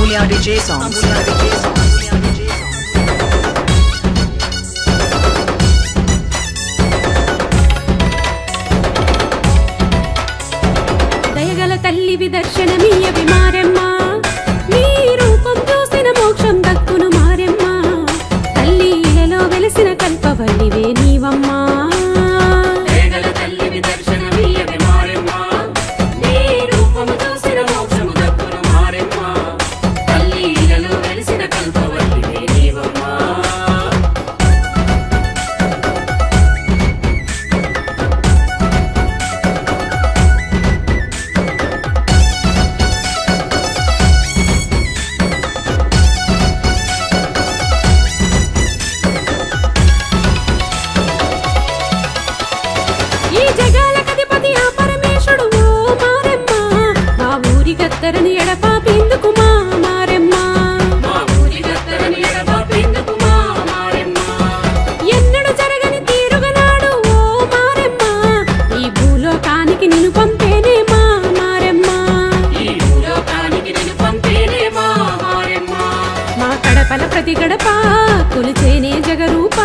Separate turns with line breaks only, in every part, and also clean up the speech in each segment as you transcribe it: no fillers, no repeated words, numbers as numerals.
Amulya DJ songs.
దయగల తల్లివి దర్శనమీయవి మారెమ్మ, నీ రూపం చూసిన మోక్షం దక్కును మారెమ్మ. తల్లి ఇలలో వెలిసిన కల్పవల్లివే నీవమ్మా. ఈ జగాలకధిపతి ఆ పరమేశుడు ఓ మారెమ్మ, మా ఊరి గత్తరని ఎడపాపేందుకు మా మారెమ్మ. ఎన్నడు జరగని తీరుగనాడు ఓ మారెమ్మ, ఈ భూలోకానికి నిన్ను పంపేనే మా మారెమ్మ. మా కడపల ప్రతి గడప కొలిచేనే జగరూప,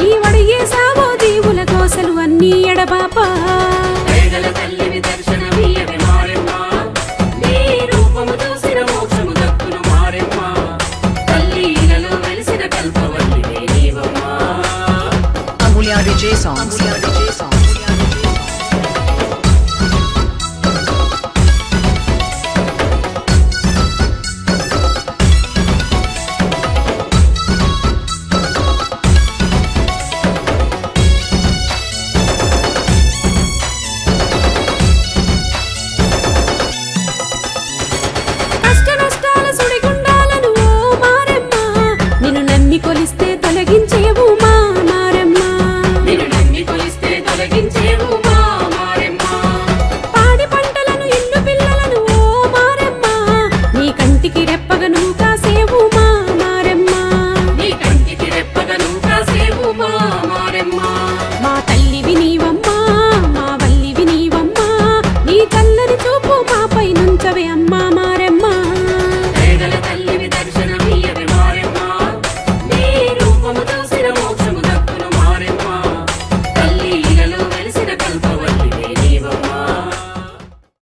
నీ వడిగే సావో దీవుల కోసలు అన్నీ ఎడబాపా.